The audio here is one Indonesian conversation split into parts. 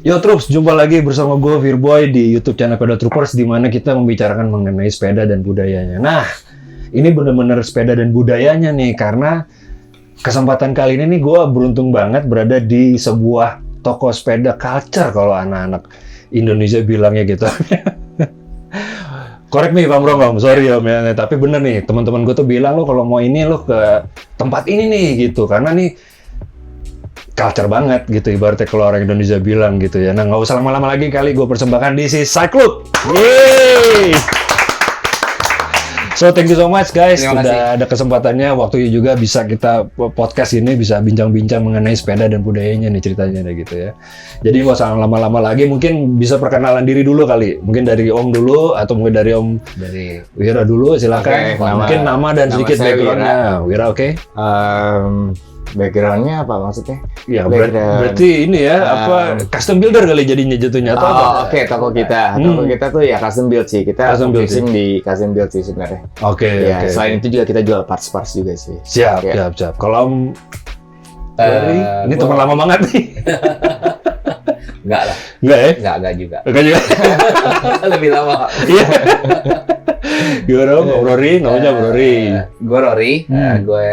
Yo Troops, jumpa lagi bersama gue Virboy di YouTube channel Pedal Troopers, di mana kita membicarakan mengenai sepeda dan budayanya. Nah, ini bener-bener sepeda dan budayanya nih, karena kesempatan kali ini nih gue beruntung banget berada di sebuah toko sepeda culture kalau anak-anak Indonesia bilangnya gitu. Korek nih Bang Bro, sorry ya, tapi bener nih, teman-teman gue tuh bilang lo kalau mau ini lo ke tempat ini nih gitu, karena nih culture banget gitu, ibaratnya kalau orang Indonesia bilang gitu ya. Nah, nggak usah lama-lama lagi kali gue persembahkan di si Cyclub. Yeay! So, thank you so much guys. Sudah ada kesempatannya, waktunya juga bisa kita podcast ini bisa bincang-bincang mengenai sepeda dan budayanya nih ceritanya gitu ya. Jadi nggak usah lama-lama lagi, mungkin bisa perkenalan diri dulu kali. Mungkin dari Om dulu, atau mungkin dari Om dari Wira dulu, silakan. Okay, mungkin nama dan sedikit background-nya. Wira, oke? Background-nya apa maksudnya? Ya, berarti ini ya, custom builder kali jadinya jatuhnya atau apa? Oke, toko kita. Toko kita tuh ya custom build sih. Kita focusing di custom build sih sebenarnya. Oke. Selain itu juga kita jual parts-parts juga sih. Siap. Kalau ini teman lama banget nih. Enggak lah. Enggak ya? Enggak juga. Enggak juga. Lebih lama. Iya. Gimana Om? Rory, namanya Rory. Gue Rory, gue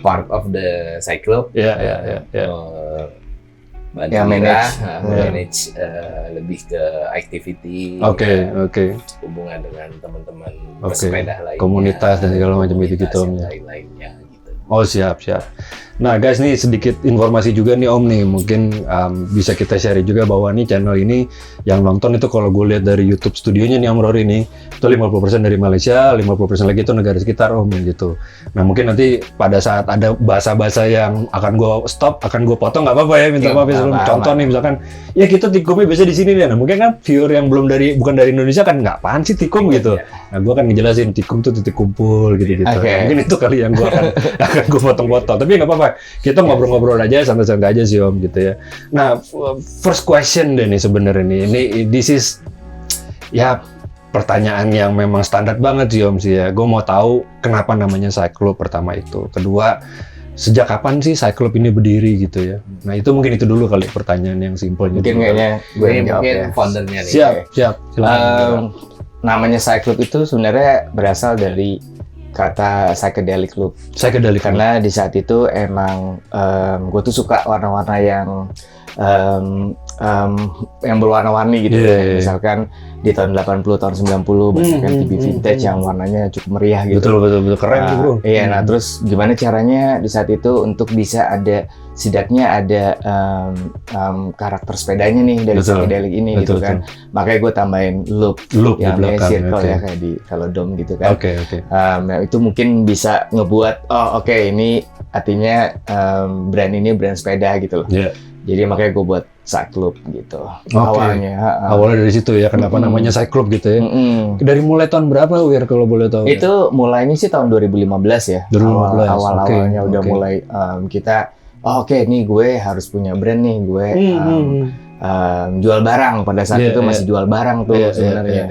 part of the Cyclub. Ya. Manage lebih ke activity. Oke. Hubungan dengan teman-teman bersepeda lainnya. Komunitas dan segala macam itu gitu Om. Lain-lainnya gitu. Oh, siap. Nah guys, nih sedikit informasi juga nih Om nih, mungkin bisa kita share juga bahwa nih channel ini yang nonton itu kalau gue lihat dari YouTube studionya nih Om Rory nih, itu 50% dari Malaysia, 50% lagi itu negara sekitar Om gitu. Nah mungkin nanti pada saat ada bahasa-bahasa yang akan gue stop, akan gue potong, nggak apa-apa ya, minta maaf ya sebelum contoh nih misalkan, ya kita tikumnya biasa di sini nih, nah mungkin kan viewer yang bukan dari Indonesia kan nggak apaan sih tikum gitu. Nah gue akan ngejelasin tikum tuh titik kumpul gitu-gitu. Nah, mungkin itu kali yang gue akan gue potong-potong, tapi nggak apa-apa. Kita ngobrol-ngobrol aja, santai-santai aja sih Om gitu ya. Nah, first question deh nih sebenarnya nih. Ini this is ya pertanyaan yang memang standar banget sih Om sih ya. Gue mau tahu kenapa namanya Cyclub pertama itu. Kedua, sejak kapan sih Cyclub ini berdiri gitu ya. Nah, itu mungkin itu dulu kali pertanyaan yang simpelnya. Mungkin kayaknya gue yang jawab ya. Foundernya nih. Siap. Namanya Cyclub itu sebenarnya berasal dari kata psychedelic loop. Karena di saat itu emang gue tuh suka warna-warna yang berwarna-warni gitu. Misalkan di tahun 80, tahun 90 banyak kan TV vintage yang warnanya cukup meriah gitu. Betul keren tuh Bro. Iya, nah terus gimana caranya di saat itu untuk bisa ada setidaknya ada karakter sepedanya nih dari psychedelic ini gitu kan. Makanya gue tambahin loop yang belakang, circle ya kayak di velodrome gitu kan. Nah, itu mungkin bisa ngebuat ini artinya brand ini brand sepeda gitu loh. Jadi makanya gue buat Cyclub gitu. Awalnya dari situ ya, kenapa namanya Cyclub gitu ya. Dari mulai tahun berapa Wir kalau boleh tahu? Itu mulainya sih tahun 2015 ya. 2015. Awal-awalnya udah mulai kita nih gue harus punya brand nih, gue jual barang. Pada saat itu masih jual barang tuh sebenarnya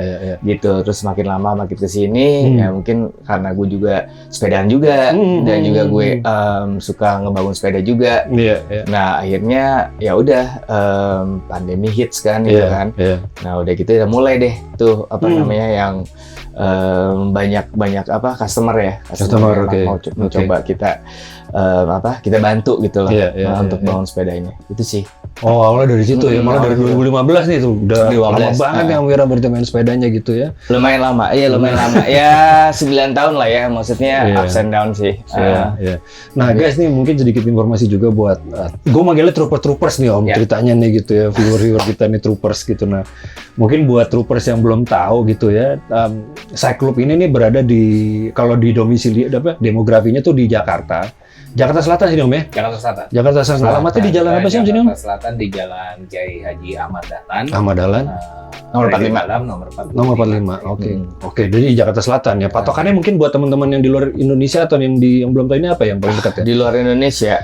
gitu. Terus makin lama makin kesini ya mungkin karena gue juga sepedaan juga dan juga gue suka ngebangun sepeda juga. Nah akhirnya ya udah pandemi hits kan gitu kan. Nah udah gitu ya mulai deh tuh namanya yang banyak customer ya mau coba kita kita bantu gitu loh untuk bangun sepedanya itu sih. Awalnya dari situ ya, malah dari 2015 nih tuh udah lama banget yang Wira berarti main sepedanya gitu ya. Lumayan lama ya 9 tahun lah ya, maksudnya ups and down sih. Nah guys nih mungkin sedikit informasi juga buat gue manggilnya troopers nih Om ceritanya nih gitu ya, viewer kita nih troopers gitu. Nah mungkin buat troopers yang belum tahu gitu ya, Cyclub ini nih berada kalau di domisili demografinya tuh di Jakarta Selatan sih Om ya? Jakarta Selatan. Alamatnya di jalan apa sih Om sini Om? Jakarta Selatan di Jalan Kiai Haji Ahmad Dahlan. Nomor 45. Nomor 45. Oke, jadi Jakarta Selatan ya. Patokannya mungkin buat teman-teman yang di luar Indonesia atau yang belum tahu ini apa yang paling dekat ya? Di luar Indonesia.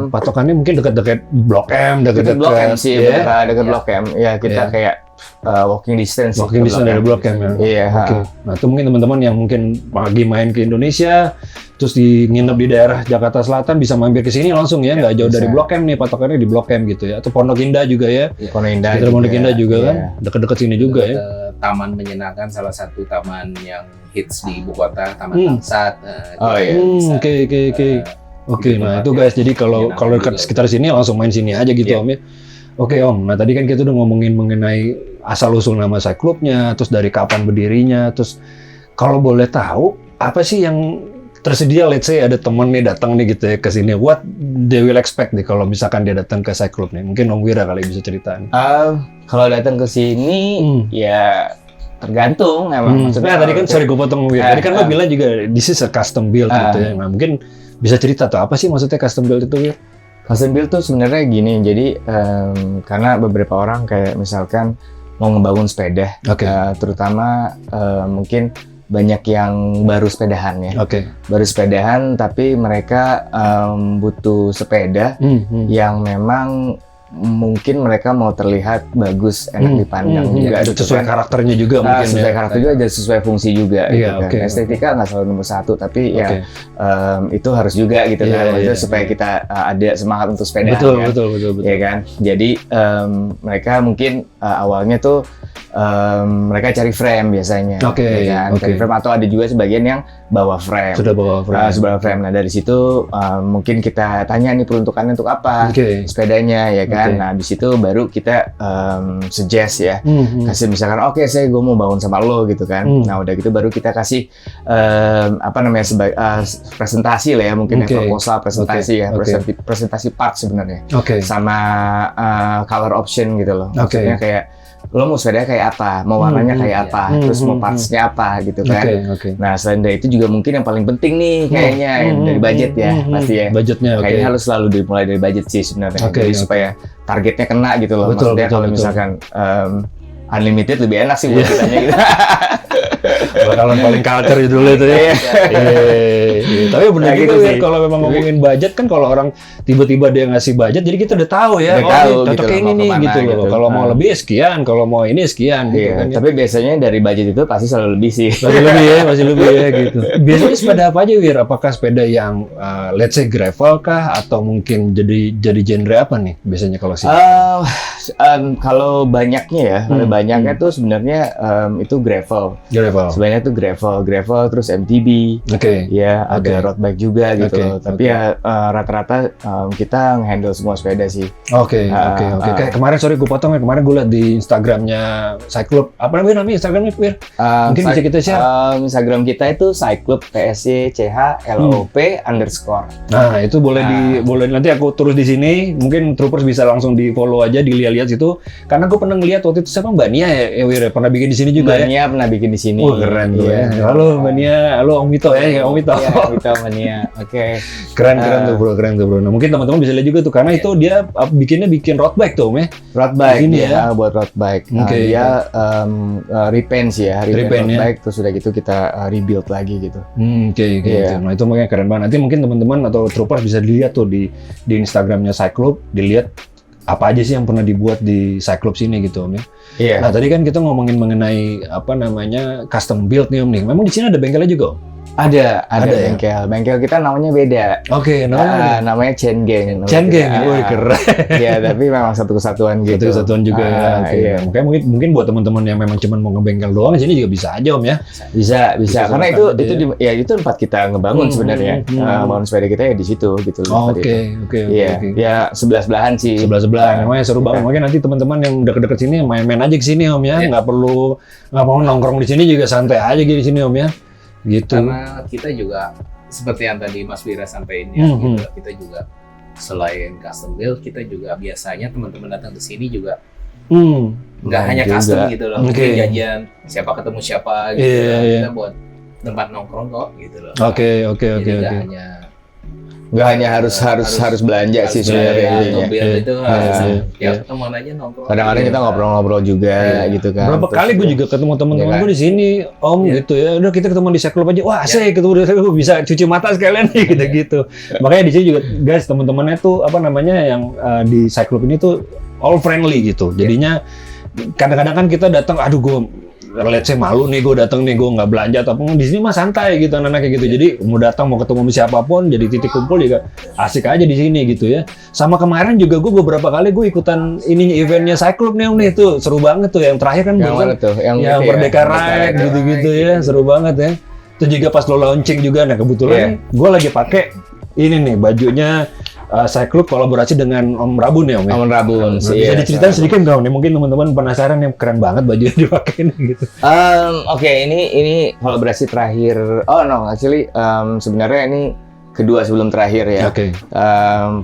Patokannya mungkin dekat-dekat Blok M, dekat Blok M sih, dekat Blok M. Ya kita kayak walking distance. Walking distance dari Blok M ya. Iya. Oke. Nah itu mungkin teman-teman yang mungkin pagi main ke Indonesia, terus nginep di daerah Jakarta Selatan bisa mampir ke sini langsung ya, nggak jauh dari Blok M nih, patokannya di Blok M gitu ya. Atau Pondok Indah juga ya. Pondok Indah. Sekitar Pondok Indah juga kan, deket-deket sini juga ya. Taman menyenangkan, salah satu taman yang hits di ibu kota, Taman Tangsat. Oke, nah itu guys, jadi kalau dekat sekitar sini langsung main sini aja gitu Om ya. Oke Om, nah tadi kan kita udah ngomongin mengenai asal-usul nama Cyclope-nya, terus dari kapan berdirinya, terus kalau boleh tahu, apa sih yang tersedia, let's say ada temen nih datang nih gitu ya ke sini, what they will expect nih kalau misalkan dia datang ke Cyclope nih? Mungkin Om Wira kali bisa ceritain. Kalau datang ke sini, ya tergantung emang. Maksudnya tadi kan, sorry gue potong Om Wira, tadi kan lo bilang juga this is a custom build gitu ya, nah mungkin bisa cerita tuh apa sih maksudnya custom build itu ya? Custom build tuh sebenarnya gini, jadi karena beberapa orang kayak misalkan mau ngebangun sepeda, terutama mungkin banyak yang baru sepedahan ya, baru sepedahan tapi mereka butuh sepeda yang memang mungkin mereka mau terlihat bagus, enak dipandang juga, sesuai karakternya juga mungkin sesuai karakter juga, dan sesuai fungsi juga gitu kan. Estetika nggak selalu nomor satu, tapi ya itu harus juga gitu kan, maksudnya supaya kita ada semangat untuk sepeda. Betul. Ya kan, jadi mereka mungkin awalnya tuh mereka cari frame biasanya, ya kan? Cari frame, atau ada juga sebagian yang bawa frame. Sudah bawa frame. Nah dari situ mungkin kita tanya nih peruntukannya untuk apa sepedanya, ya kan? Nah di situ baru kita suggest ya, kasih misalkan gue mau bangun sama lo gitu kan. Nah udah gitu baru kita kasih presentasi lah ya, mungkin proposal presentasi ya, presentasi part sebenarnya, sama color option gitu loh. Maksudnya kayak lo mau sepeda kayak apa, mau warnanya kayak apa, terus mau partsnya apa gitu kan. Nah selain dari itu juga mungkin yang paling penting nih kayaknya dari budget ya, pasti ya. Budgetnya kayaknya harus selalu dimulai dari budget sih sebenarnya. Jadi supaya targetnya kena gitu loh. Maksudnya kalau misalkan unlimited lebih enak sih buat kitanya gitu. Bakalan paling culture dulu itu ya. Tapi benar gitu ya, kalau memang ngomongin budget kan, kalau orang tiba-tiba dia ngasih budget, jadi kita udah tahu ya, cocoknya ini nih gitu loh. Kalau mau lebih sekian, kalau mau ini sekian gitu kan. Tapi biasanya dari budget itu pasti selalu lebih sih. Masih lebih ya gitu. Biasanya sepeda apa aja Wir? Apakah sepeda yang let's say gravel kah, atau mungkin jadi genre apa nih biasanya kalau sih? Kalau banyaknya ya, banyaknya tuh sebenarnya itu gravel. Sebenarnya tuh gravel terus MTB. Ya, ada road bike juga gitu. Tapi ya rata-rata kita nge-handle semua sepeda sih. Kayak kemarin, sorry gue potong ya, kemarin gue liat di Instagramnya Cyclope. Apa namanya Instagramnya Wir? Mungkin bisa kita share. Instagram kita itu Cyclope PSYCHLOP _. Nah itu boleh nanti aku terus di sini. Mungkin troopers bisa langsung di follow aja, dilihat situ. Karena gue pernah ngeliat waktu itu siapa, Mbak Nia ya Wir, pernah bikin di sini juga ya. Mbak Nia pernah bikin di sini. Keren tuh ya. Halo Mbak Nia, halo Om Wito ya, Om Wito. Wito Mbak Nia. Keren tuh bro. Nah mungkin teman-teman bisa lihat juga tuh, karena itu dia bikin road bike tuh Om ya. Road bike ya, buat road bike. Dia repaint sih ya, repaint road bike, terus udah gitu kita rebuild lagi gitu. Nah itu makanya keren banget. Nanti mungkin teman-teman atau troopers bisa dilihat tuh di Instagramnya Cyclope, dilihat apa aja sih yang pernah dibuat di Cyclope sini gitu Om ya. Nah tadi kan kita ngomongin mengenai custom build nih Om nih. Memang di sini ada bengkelnya juga Om? Ada bengkel. Bengkel kita namanya beda. Namanya Chain Gang. Keren. Ya, tapi memang satu kesatuan gitu. Satu kesatuan juga ya. Makanya mungkin buat teman-teman yang memang cuma mau ngebengkel doang, di sini juga bisa aja Om ya. Bisa. Karena itu tempat kita ngebangun sebenarnya. Bangun sepeda kita ya di situ gitu. Ya sebelah-sebelahan sih. Sebelah-sebelahan. Namanya seru banget. Makanya nanti teman-teman yang deket-deket sini main-main aja ke sini Om ya. Nggak mau nongkrong di sini juga santai aja di sini Om ya. Gitu. Karena kita juga seperti yang tadi Mas Wira sampaikan ya, kita juga selain custom build, kita juga biasanya teman-teman datang ke sini juga nggak hanya custom gitu loh, mungkin jajan siapa ketemu siapa gitu, kita buat tempat nongkrong kok gitu loh. Nggak hanya harus belanja sih sebenarnya. Mobil itu ketemuan aja nongkrong. Kadang-kadang kita ngobrol-ngobrol juga gitu kan. Berapa kali gue juga ketemu teman-teman gue di sini Om gitu ya. Udah kita ketemu di Cyclope aja. Wah asik ketemu gue bisa cuci mata sekalian nih gitu. Makanya di sini juga guys, teman-temannya tuh yang di Cyclope ini tuh all friendly gitu. Jadinya kadang-kadang kan kita datang, aduh gue let's say malu nih gue datang nih, gue nggak belanja atau apa, di sini mah santai gitu anak-anak kayak gitu. Jadi mau datang mau ketemu sama siapapun, jadi titik kumpul juga asik aja di sini gitu ya. Sama kemarin juga gue beberapa kali gue ikutan eventnya Cyclops nih Om nih, tuh seru banget tuh. Yang terakhir kan Yang mana tuh? Yang ya, Merdeka Ride gitu-gitu ya, seru banget ya. Itu juga pas lo launching juga, nah kebetulan gue lagi pakai ini nih bajunya Cyclops kolaborasi dengan Om Rabun ya Om ya? Om Rabun. Bisa diceritain sedikit nggak Om? Mungkin teman-teman penasaran nih, keren banget baju yang dipakai gitu. Oke, ini kolaborasi terakhir. Oh no, actually sebenarnya ini kedua sebelum terakhir ya. Oke.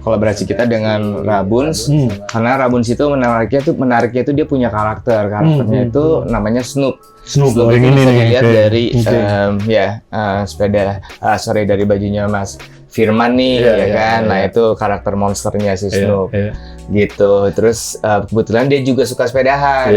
Kolaborasi kita dengan Rabuns. Karena Rabuns itu menariknya itu dia punya karakternya itu namanya Snoop. Snoop itu yang bisa ini dilihat nih. dari dari bajunya Mas Firman nih, kan. Nah itu karakter monsternya si Snoop, gitu. Terus kebetulan dia juga suka sepedahan,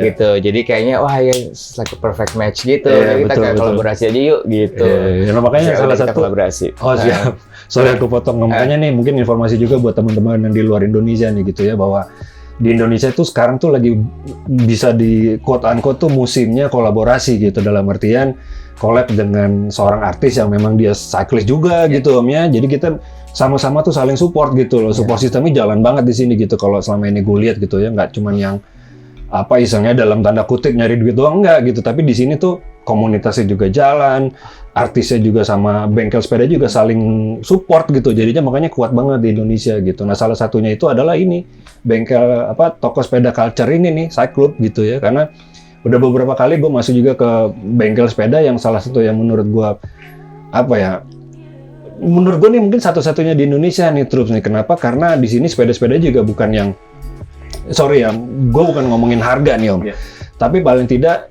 gitu. Jadi kayaknya wah ya, it's like a perfect match gitu. Jadi kita kolaborasi aja yuk, gitu. Nah, makanya salah satu kolaborasi. Oh siap. Sorry aku potong. Makanya nih mungkin informasi juga buat teman-teman yang di luar Indonesia nih gitu ya, bahwa di Indonesia tuh sekarang tuh lagi bisa di quote unquote tuh musimnya kolaborasi gitu, dalam artian collab dengan seorang artis yang memang dia cyclist juga gitu Om ya. Jadi kita sama-sama tuh saling support gitu loh. Support sistemnya jalan banget di sini gitu. Kalau selama ini gue lihat gitu ya, nggak cuman yang apa isengnya dalam tanda kutip nyari duit doang, enggak gitu. Tapi di sini tuh komunitasnya juga jalan, artisnya juga sama bengkel sepeda juga saling support gitu. Jadinya makanya kuat banget di Indonesia gitu. Nah salah satunya itu adalah ini bengkel toko sepeda culture ini nih, Cyclops gitu ya. Karena udah beberapa kali gue masuk juga ke bengkel sepeda yang salah satu yang menurut gue menurut gue nih mungkin satu-satunya di Indonesia nih Troops nih. Kenapa? Karena di sini sepeda-sepeda juga bukan yang gue bukan ngomongin harga nih Om, tapi paling tidak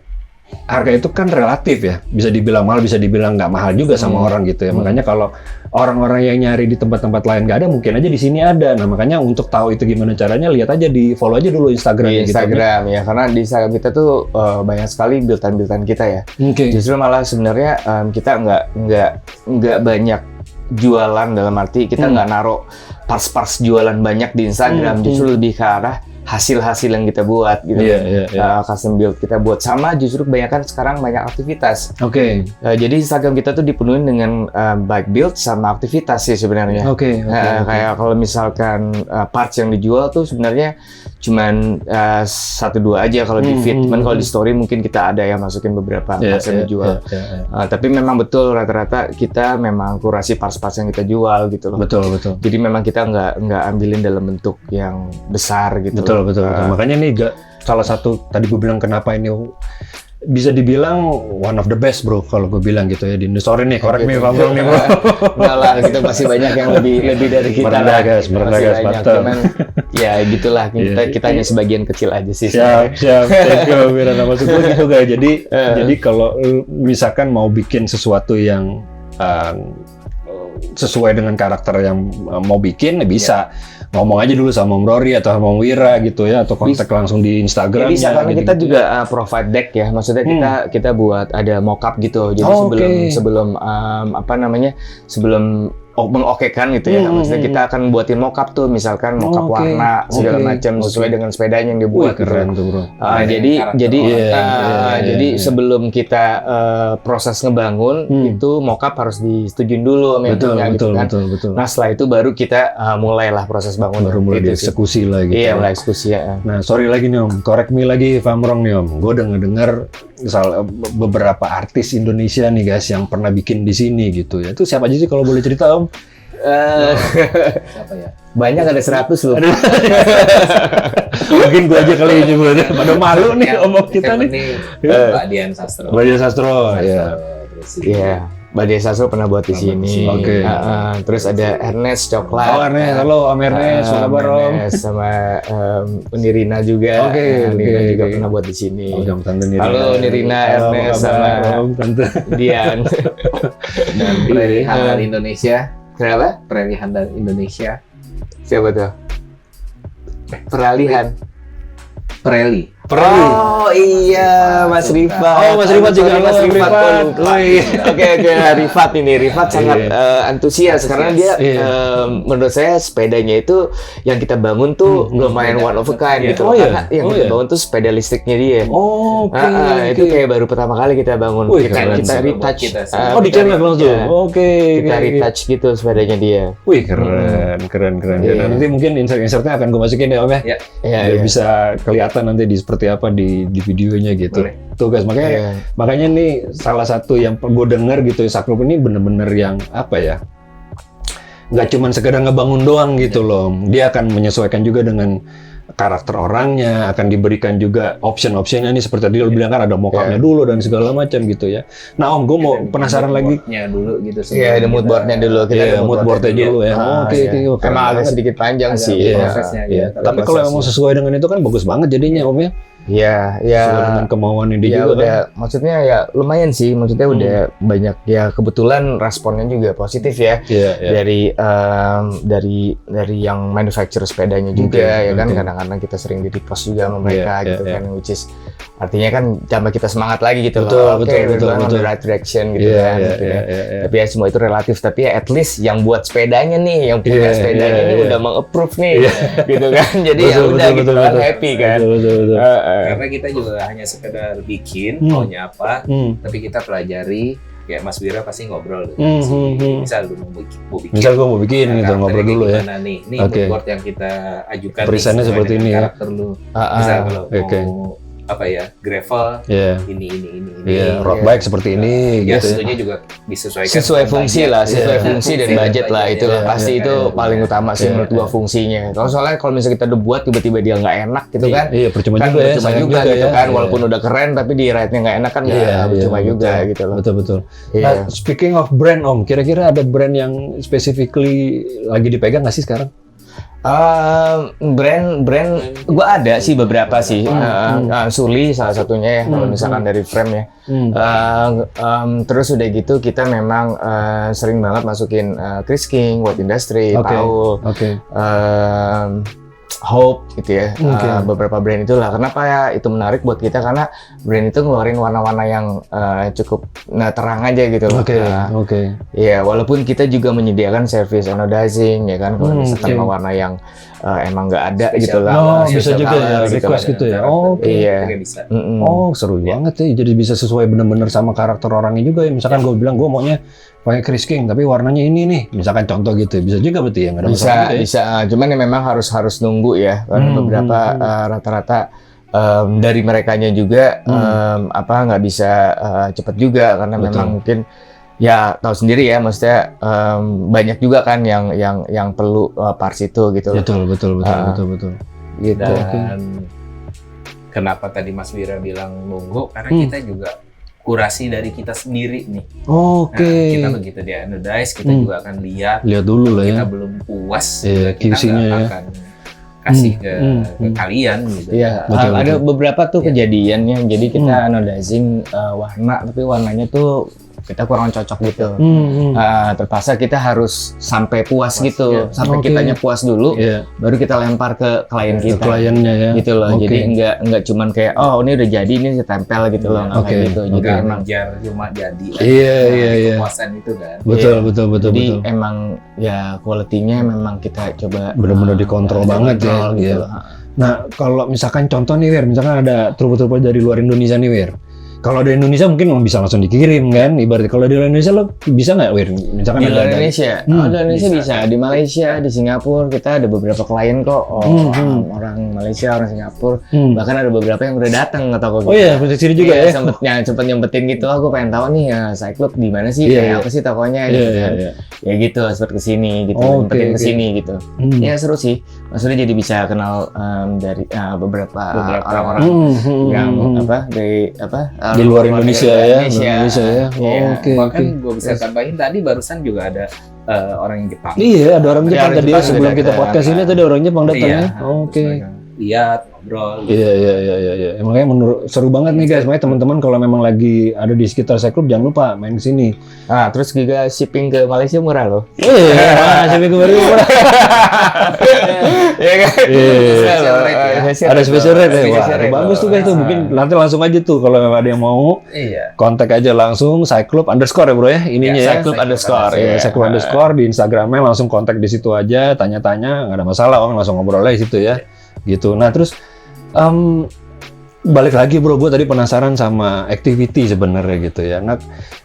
harga itu kan relatif ya, bisa dibilang mahal, bisa dibilang nggak mahal juga sama orang gitu ya. Makanya kalau orang-orang yang nyari di tempat-tempat lain nggak ada, mungkin aja di sini ada. Nah makanya untuk tahu itu gimana caranya, lihat aja follow aja dulu Instagram. Di Instagram gitu, ya, karena di Instagram kita tuh banyak sekali build-an kita ya. Justru malah sebenarnya kita nggak banyak jualan, dalam arti kita nggak naruh parts jualan banyak di Instagram, justru lebih ke arah hasil-hasil yang kita buat gitu, custom build kita buat. Sama justru kebanyakan sekarang banyak aktivitas. Jadi Instagram kita tuh dipenuhi dengan bike build sama aktivitas sih sebenarnya. Kayak kalau misalkan parts yang dijual tuh sebenarnya cuman 1-2 aja kalau di feed. Cuman kalau di story mungkin kita ada yang masukin beberapa parts yang dijual. Tapi memang betul rata-rata kita memang kurasi parts-parts yang kita jual gitu loh. Betul. Jadi memang kita nggak ambilin dalam bentuk yang besar gitu. Betul. Makanya nih salah satu tadi gue bilang kenapa ini bisa dibilang one of the best bro kalau gue bilang gitu ya di Indonesia. Sorry nih, correct me if I'm wrong nih bro. Enggak lah, kita masih banyak yang lebih dari kita lah. Merendah guys, cuman ya gitulah, kita hanya sebagian kecil aja sih. Siap. Thank you Wirana, maksud gue gitu guys. Jadi kalau misalkan mau bikin sesuatu yang sesuai dengan karakter yang mau bikin, bisa ngomong aja dulu sama Om Rory atau sama Om Wira gitu ya, atau kontak langsung di Instagram. Bisa, karena kita juga provide deck ya, maksudnya kita buat ada mockup gitu. Jadi sebelum mengokekan gitu ya, maksudnya kita akan buatin mockup tuh, misalkan mockup warna segala macam sesuai dengan sepedanya yang dibuat. Keren tuh bro. Jadi sebelum kita proses ngebangun itu mockup harus disetujuin dulu sama betul. Nah setelah itu baru kita mulailah proses bangun. Baru mulai dieksekusi lah gitu. Iya, mulai eksekusi ya. Nah sorry lagi nih Om, correct me lagi if I'm wrong nih Om. Gue udah ngedengar beberapa artis Indonesia nih guys yang pernah bikin di sini gitu ya. Itu siapa aja sih kalau boleh cerita Om? Siapa ya? Banyak, ada 100 loh. Mungkin gue aja kali ini pada malu nih omong kita nih. Mbak Dian Sastro. Ya. Iya. Mbak Dian Sastro pernah buat di sini. Terus ada Ernest Coklat. Ernest, halo Om Ernest, apa kabar Om? Sama Nirina juga. Nirina juga pernah buat di sini. Halo Nirina, Ernest sama Tante Dian. Dan Prairie Handal Indonesia. Kenapa? Prairie Handal Indonesia. Siapa tuh? Peralihan. Prairie Oh iya, Mas Rifat. Oh, Mas Rifat juga. Mas Rifat. Oh, iya. Oke, Rifat sangat antusias karena dia menurut saya sepedanya itu yang kita bangun tuh lumayan one of a kind gitu. Karena yang kita bangun tuh sepeda listriknya dia. Oh, oke. Itu kayak baru pertama kali kita bangun. Kita retouch. Di channel langsung. Oke. Kita retouch gitu sepedanya dia. Wih, keren. Nanti mungkin insert-insertnya akan gue masukin ya Om ya. Biar bisa kelihatan nanti seperti apa di videonya gitu. Tuh guys, makanya nih salah satu yang gue dengar gitu, Saklub ini bener-bener yang apa ya, nggak cuman sekedar ngebangun doang gitu loh. Dia akan menyesuaikan juga dengan karakter orangnya, akan diberikan juga option-optionnya nih seperti tadi lo bilang kan ada mock-up-nya dulu dan segala macam gitu ya. Nah Om, gue mau penasaran lagi. Dulu gitu. Iya, ada mood board-nya dulu. Kita mood board-nya dulu ya. Oke. Emang agak sedikit panjang sih prosesnya. Tapi kalau emang sesuai dengan itu kan bagus banget jadinya Om ya. Iya. Sesuai dengan kemauan dia juga udah, kan. Maksudnya ya lumayan sih. Maksudnya udah banyak ya, kebetulan responnya juga positif ya. Dari yang manufacturer sepedanya juga ya kan. Kadang-kadang kita sering di repost juga sama mereka gitu kan, which is artinya kan tambah kita semangat lagi gitu loh. Betul. The right direction gitu kan. Tapi ya semua itu relatif. Tapi ya at least yang buat sepedanya nih, yang punya sepedanya ini udah meng-approve nih, gitu kan. Jadi ya udah gitu kan, happy kan. Karena kita juga hanya sekedar bikin maunya apa, tapi kita pelajari. Ya Mas Wira pasti ngobrol dengan misal lu mau bikin. Misal gue mau bikin gitu, ngobrol dulu ya. Nih mood board yang kita ajukan. Perisannya seperti ini ya. Karakter lu. Misal kalau mau apa ya, gravel, ini. Road bike seperti ini. Ya gitu. tentunya juga disesuaikan. Sesuai fungsi lah, sesuai fungsi dan budget lah. Itulah pasti itu paling utama sih menurut gua fungsinya. Soalnya kalau misalnya kita udah buat tiba-tiba dia nggak enak gitu kan. Iya, percuma kan juga ya. Percuma juga gitu kan, walaupun udah keren tapi di ride-nya nggak enak kan percuma juga gitu loh. Betul. Nah, speaking of brand Om, kira-kira ada brand yang specifically lagi dipegang nggak sih sekarang? Brand gue ada sih beberapa sih. Sully salah satunya ya kalau misalkan dari frame ya. Terus udah gitu kita memang sering banget masukin Chris King, World Industry, Paul, Hope gitu ya. Beberapa brand itulah. Kenapa ya itu menarik buat kita, karena brand itu ngeluarin warna-warna yang cukup terang aja gitu loh. Iya, walaupun kita juga menyediakan service anodizing ya kan, kalau misalkan warna yang emang nggak ada gitu lah. Bisa juga ya, request gitu ya. Iya. Seru banget ya. Jadi bisa sesuai benar-benar sama karakter orangnya juga ya. Misalkan gue bilang gue maunya pakai Chris King tapi warnanya ini nih, misalkan contoh gitu, bisa juga berarti ya, nggak ada masalah. Bisa. Cuman ya memang harus nunggu ya, karena beberapa rata-rata dari merekanya juga nggak bisa cepet juga, karena memang mungkin ya tahu sendiri ya, maksudnya banyak juga kan yang perlu parts itu gitu. Betul. Gitu. Dan kenapa tadi Mas Wira bilang nunggu, karena kita juga kurasi dari kita sendiri nih. Kita begitu di anodize, kita juga akan lihat dulu lah ya. Kita belum puas, kita akan kasih ke kalian gitu. Iya, ada beberapa tuh kejadiannya. Jadi kita anodizing warna, tapi warnanya tuh kita kurang cocok gitu. Terpaksa kita harus sampai puas gitu, sampai kitanya puas dulu, baru kita lempar ke klien kita. Ke kliennya ya. Gitu loh. Jadi nggak cuman kayak ini udah jadi, ini ditempel gitu loh, nggak kayak gitu. Jadi emang cuma jadi. Iya. Kepuasan itu kan. Betul. Jadi emang ya quality-nya memang kita coba benar-benar dikontrol banget ya. Gitu. Nah, kalau misalkan contoh nih Wir, misalkan ada truk-truk dari luar Indonesia nih Wir. Kalau dari Indonesia mungkin bisa langsung dikirim kan, ibaratnya kalau di Indonesia lo bisa nggak Wir? Misalkan di luar Indonesia, di Indonesia bisa, di Malaysia, di Singapura kita ada beberapa klien kok, orang Malaysia, orang Singapura, bahkan ada beberapa yang udah datang ke toko kita. Oh iya, sini juga ya. Sempet nyempetin gitu, aku pengen tahu nih Cyclops di mana sih, kayak apa sih tokonya gitu kan. Ya gitu, sempet kesini gitu, nyempetin kesini gitu. Ya seru sih, maksudnya jadi bisa kenal dari beberapa orang-orang yang di luar Indonesia ya. Bahkan gue bisa tambahin tadi barusan juga ada orang yang Jepang. Iya, ada orang Jepang tadi sebelum kita podcast ini tadi orang Jepang datang ya. lihat, ngobrol. Gitu. Iya. Makanya seru banget nih guys. Makanya teman-teman kalau memang lagi ada di sekitar Cyclops jangan lupa main ke sini. Nah, terus juga shipping ke Malaysia murah loh. Iya, shipping ke Malaysia murah. Iya kan? Special rate ya. Ada special rate ya. Wah, Special rate. bagus tuh guys tuh. Mungkin nanti langsung aja tuh kalau memang ada yang mau Iya. kontak aja langsung Cyclops _ ya bro ya ininya ya. Cyclops _ Ya, Cyclops _ di Instagramnya langsung kontak di situ aja, tanya-tanya, nggak ada masalah, Om langsung ngobrol aja di situ ya, gitu. Nah terus balik lagi bro, gue tadi penasaran sama activity sebenarnya gitu ya. Nah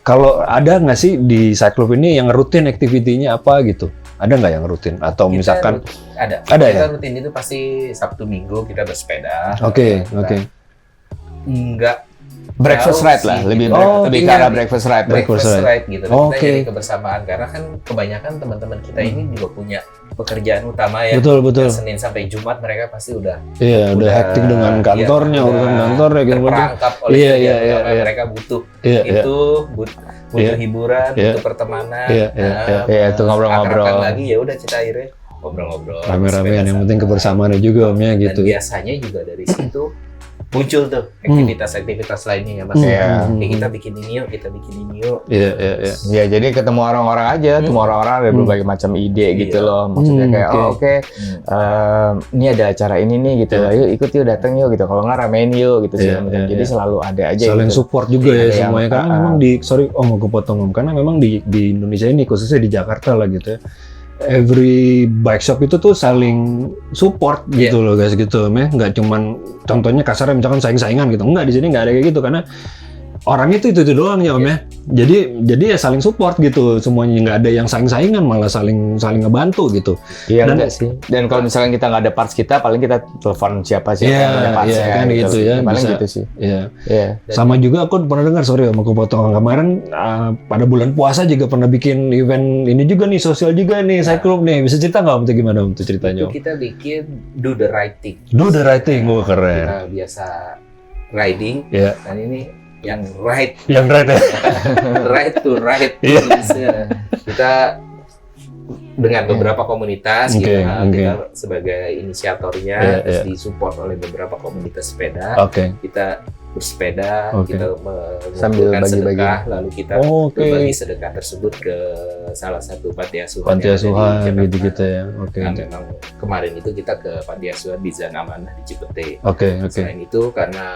kalau ada nggak sih di Cyclops ini yang rutin activity-nya apa gitu? Ada nggak yang rutin? Atau Kita misalkan ada Ada kita ya? rutin itu pasti Sabtu Minggu kita bersepeda. Oke. Enggak Breakfast jauh ride lah, sih. lebih Oh, lebih ke iya. arah breakfast ride. breakfast ride gitu. Oke. Kita jadi kebersamaan karena kan kebanyakan teman-teman kita ini juga punya pekerjaan utama ya. Betul. Dari Senin sampai Jumat mereka pasti udah Iya, udah hektik dengan kantornya, iya, urusan kantor ya gitu. terperangkap oleh Iya, kegiatan iya, utama. iya. Mereka butuh Iya. itu, butuh Iya. hiburan, Iya. butuh pertemanan. Iya. Iya, itu ngobrol-ngobrol. akrab-akrab lagi ya udah kita akhirnya ngobrol-ngobrol. Rame-ramean yang penting kebersamaannya juga Om ya gitu. Dan biasanya juga dari situ muncul tuh aktivitas-aktivitas lainnya ya Mas. Iya. Ya, kita bikin ini yuk, kita bikin ini yuk. Iya. Ya jadi ketemu orang-orang aja, ketemu orang-orang dari berbagai macam ide gitu loh. Maksudnya kayak oke. ini ada acara ini nih gitu. Ayo ikut yuk, datang yuk gitu. Kalau nggak ramein yuk gitu sih. Iya, iya, Jadi iya. selalu ada aja Saling gitu. support juga ya Ada yang- semuanya karena memang mau gue potong Om, karena memang di Indonesia ini khususnya di Jakarta lah gitu ya. Every bike shop itu tuh saling support gitu loh guys gitu Om ya. Nggak cuman contohnya kasarnya misalkan saing-saingan gitu. Enggak, di sini nggak ada kayak gitu karena orangnya itu doang ya Om ya. Jadi ya saling support gitu semuanya, nggak ada yang saing-saingan, malah saling ngebantu gitu. Iya Dan- enggak sih. Dan kalau misalkan kita nggak ada parts kita, paling kita telepon siapa sih Iya, yang ada parts iya, kan gitu ya, Paling bisa. gitu sih. Iya. Iya. Sama juga aku pernah dengar, sorry Om, aku potong kemarin pada bulan puasa juga pernah bikin event ini juga nih, sosial juga nih, Cyclops nih. Bisa cerita nggak Om tuh gimana Om tuh ceritanya Itu Om? kita bikin do the right thing. Do the right thing, gue keren. Kita biasa riding Iya. dan ini yang right Yang right ya. right to right. Iya. Kita dengan beberapa komunitas Oke, gitu, oke. kita sebagai inisiatornya Iya, terus iya. disupport oleh beberapa komunitas sepeda. Oke. Kita bersepeda, Oke. kita Sambil mengumpulkan bagi-bagi. sedekah, lalu kita Oke. berbagi sedekah tersebut ke salah satu panti asuhan Panti yang ada di asuhan Jakarta. gitu ya. Oke. Nah, memang kemarin itu kita ke panti asuhan di Zan Amanah di Cipete. Oke. Selain itu karena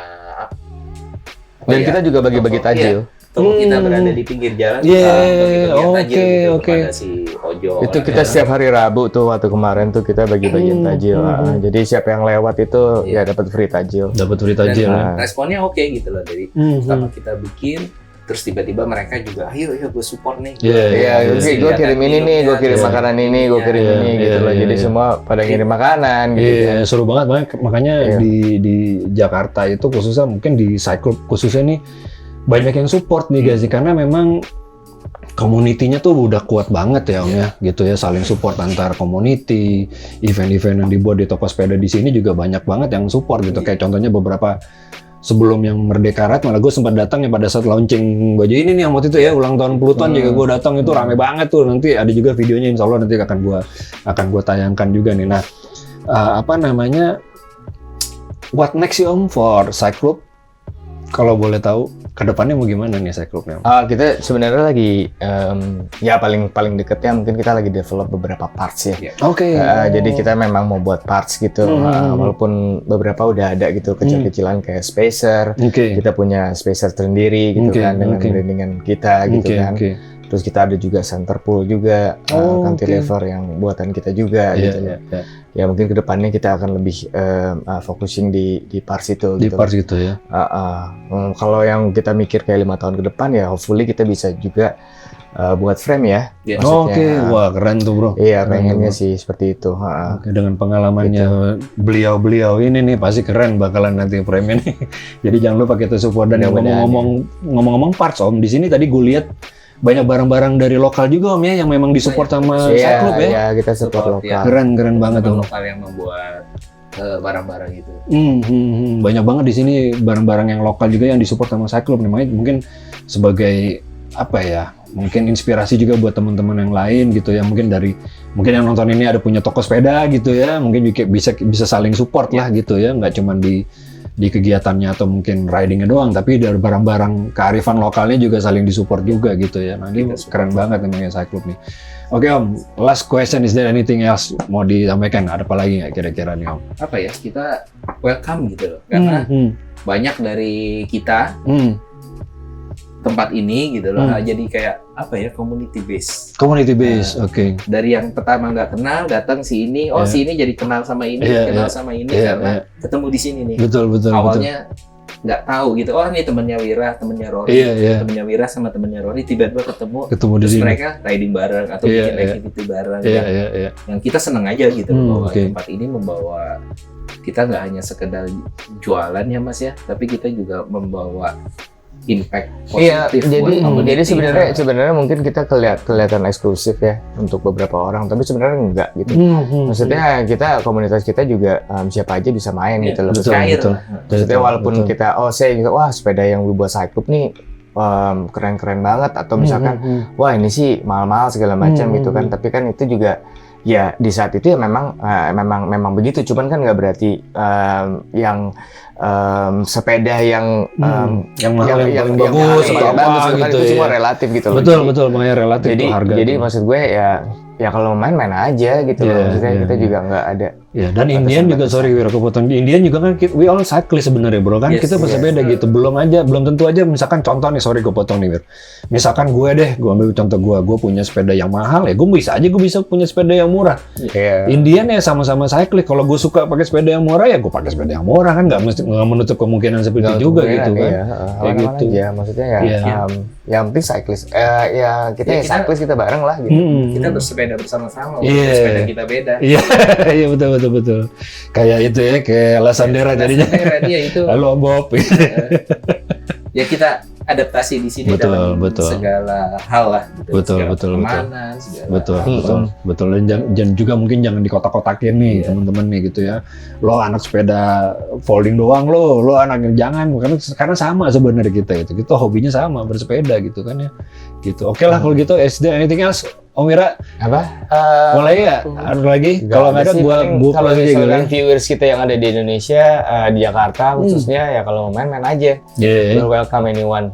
Dan kita juga bagi-bagi takjil. toko kita berada di pinggir jalan, Iya, kita bagi-bagian oke, takjil gitu oke. kepada si Ojo. Itu kita setiap hari Rabu tuh waktu kemarin tuh kita bagi-bagian takjil. Jadi siapa yang lewat itu ya dapat free takjil. Dapat berita Dan aja ya. responnya oke gitu loh dari pertama kita bikin, terus tiba-tiba mereka juga, ayo gue support nih. Iya, Iya, Terus gue kirim ini nih, gue kirim Iya. makanan ini, gue kirim Iya, ini iya, gitu loh. iya, Jadi iya. semua pada ngirim makanan gitu. Iya, kan. seru banget makanya Iya. di Jakarta itu khususnya mungkin di Cyclops khususnya nih banyak yang support nih guys, karena memang community-nya tuh udah kuat banget ya Om ya, gitu ya, saling support antar community, event-event yang dibuat di toko sepeda di sini juga banyak banget yang support gitu, kayak contohnya beberapa sebelum yang Merdeka Ride malah gue sempat datang ya pada saat launching baju ini nih yang waktu itu ya, ulang tahun Pluton juga gue datang, itu rame banget tuh, nanti ada juga videonya insya Allah nanti akan gua tayangkan juga nih. Nah, apa namanya, what next sih Om for Cyclops? Kalau boleh tahu kedepannya mau gimana nih Cyclops-nya? Kita sebenarnya lagi ya paling deketnya mungkin kita lagi develop beberapa parts ya. Oke. Jadi kita memang mau buat parts gitu, walaupun beberapa udah ada gitu kecil-kecilan kayak spacer. Oke. Kita punya spacer sendiri gitu Oke, kan dengan oke. brandingan kita gitu Oke, kan. oke. Terus kita ada juga center pull juga, Oh, cantilever yang buatan kita juga Iya, gitu. iya, iya. Ya mungkin kedepannya kita akan lebih focusing di parts itu. Di gitu. parts gitu ya. Kalau yang kita mikir kayak 5 tahun ke depan ya, hopefully kita bisa juga buat frame ya. Iya. Maksudnya, Oke, wah keren tuh bro. Iya, Keren pengennya tuh, sih seperti itu. Oke, dengan pengalamannya beliau-beliau ini nih pasti keren bakalan nanti frame-nya nih. Jadi jangan lupa kita support. Dan Mudah-mudahan, ngomong-ngomong parts Om, di sini tadi gue lihat banyak barang-barang dari lokal juga Om ya yang memang disupport sama Cyclops ya. Iya, kita support Support, lokal. Keren banget Teman Om. lokal yang membuat barang-barang itu. Banyak banget di sini barang-barang yang lokal juga yang disupport sama Cyclops nih. Makanya mungkin sebagai apa ya, mungkin inspirasi juga buat teman-teman yang lain gitu ya, mungkin yang nonton ini ada punya toko sepeda gitu ya, mungkin juga bisa saling support lah gitu ya, nggak cuma di kegiatannya atau mungkin ridingnya doang, tapi dari barang-barang kearifan lokalnya juga saling disupport juga gitu ya. Nah ini keren banget namanya Cycloop nih. Oke Om, last question, is there anything else mau disampaikan? Ada apa lagi nggak kira-kira nih Om? Apa ya, kita welcome gitu loh, karena banyak dari kita tempat ini gitu loh, jadi kayak apa ya, community base. Community base, oke. Dari yang pertama nggak kenal datang si ini, si ini jadi kenal sama ini, kenal sama ini karena ketemu di sini nih. Betul. Awalnya nggak tahu gitu, ini temennya Wira, temennya Rory, temennya Wira sama temennya Rory, tiba-tiba ketemu di sini. Mereka riding bareng atau bikin activity bareng. Yang kita seneng aja gitu bahwa tempat ini membawa kita nggak hanya sekedar jualan ya Mas ya, tapi kita juga membawa impact positif. Jadi sebenarnya mungkin kita kelihatan eksklusif ya untuk beberapa orang, tapi sebenarnya enggak gitu. Maksudnya kita, komunitas kita juga siapa aja bisa main gitu loh. Betul. Maksudnya walaupun kita saya juga wah sepeda yang buat Cycloop nih keren-keren banget, atau misalkan wah ini sih mahal-mahal segala macam gitu kan, tapi kan itu juga ya di saat itu ya memang begitu, cuman kan nggak berarti yang sepeda yang mahal yang bagus atau apa gitu itu semua relatif gitu loh. Betul, makanya relatif jadi, harga. Jadi maksud gue ya kalau main aja gitu loh. Maksudnya kita juga nggak ada. Ya, dan Indian juga, sorry Wira kepotong, di Indian juga kan we all cyclist sebenarnya bro kan, kita bersepeda gitu, belum tentu aja, misalkan contoh nih, sorry kepotong nih Wir, misalkan gue ambil contoh gue punya sepeda yang mahal ya, gue bisa punya sepeda yang murah. Indian ya sama-sama cyclist, kalau gue suka pakai sepeda yang murah ya gue pakai sepeda yang murah kan, nggak menutup kemungkinan seperti itu juga gitu kan. Kayak gitu ya, maksudnya yang penting cyclist, kita cyclist, kita bareng lah gitu. Kita bersepeda bersama-sama, sepeda kita beda. Iya betul. Kayak itu ya, kayak La Sandera jadinya. Dia itu. Halo Bob. Ya kita adaptasi di sini dalam segala hal lah. Gitu. Betul. Segala Betul. Dan juga mungkin jangan dikotak-kotakin nih teman-teman nih gitu ya. Lo anak sepeda folding doang lo anak, jangan, karena sama sebenarnya kita hobinya sama, bersepeda gitu kan ya. Gitu. Oke lah kalau gitu, is there anything else? Om Wira, apa? Mulai ya? Ada lagi? Kalau nggak ada, kalau misalkan viewers kita yang ada di Indonesia, di Jakarta khususnya, ya kalau main aja. Welcome anyone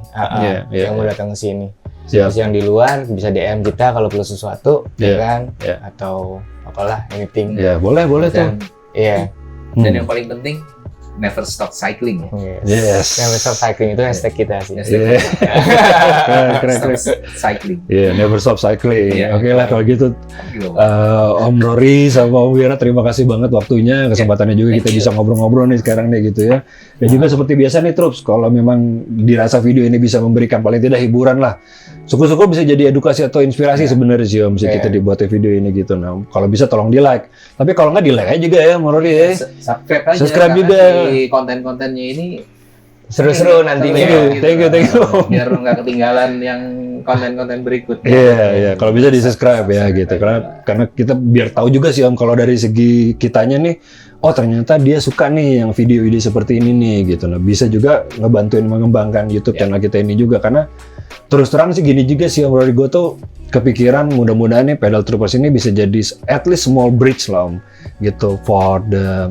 yang mau datang ke sini. Terus yang di luar bisa DM kita kalau perlu sesuatu, ya kan? Atau apalah, anything. Boleh tuh. Iya. Dan yang paling penting, never stop cycling ya. Yes. Never stop cycling itu hashtag kita sih. Keren. Cycling. Never stop cycling. Oke lah kalau gitu. Om Rory sama Om Wira, terima kasih banget waktunya, kesempatannya juga kita bisa ngobrol-ngobrol nih sekarang nih gitu ya. Dan juga seperti biasa nih Troops, kalau memang dirasa video ini bisa memberikan paling tidak hiburan lah, syukur-syukur bisa jadi edukasi atau inspirasi sebenarnya sih Om, kita dibuatnya video ini gitu. Nah kalau bisa tolong di like, tapi kalau nggak di like aja juga ya Om Rory ya. Subscribe juga. Di konten-kontennya ini seru-seru nantinya. Thank you. Biar nggak ketinggalan yang konten-konten berikutnya. Iya. Kalau bisa di subscribe ya gitu. Karena kita biar tahu juga sih Om, kalau dari segi kitanya nih, oh ternyata dia suka nih yang video-video seperti ini nih gitu. Nah bisa juga ngebantuin mengembangkan YouTube channel kita ini juga, karena terus terang sih gini juga sih Om Rory, gue tuh kepikiran mudah-mudahan nih Pedal Troopers ini bisa jadi at least small bridge lah Om gitu for the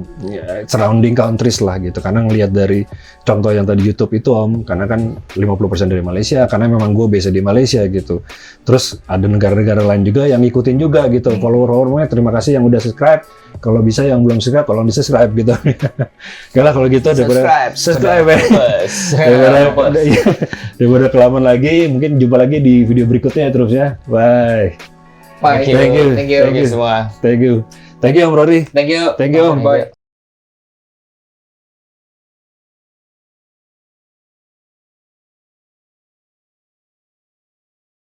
surrounding countries lah gitu, karena ngelihat dari contoh yang tadi YouTube itu Om, karena kan 50% dari Malaysia, karena memang gue biasa di Malaysia gitu, terus ada negara-negara lain juga yang ngikutin juga gitu. Follower-followernya terima kasih yang udah subscribe, kalau bisa yang belum subscribe tolong di subscribe gitu. Kalau gitu subscribe daripada kelamaan lagi, mungkin jumpa lagi di video berikutnya terus ya. Bye. Thank you semua. Thank you Om Rory. Thank you. Om. Bye.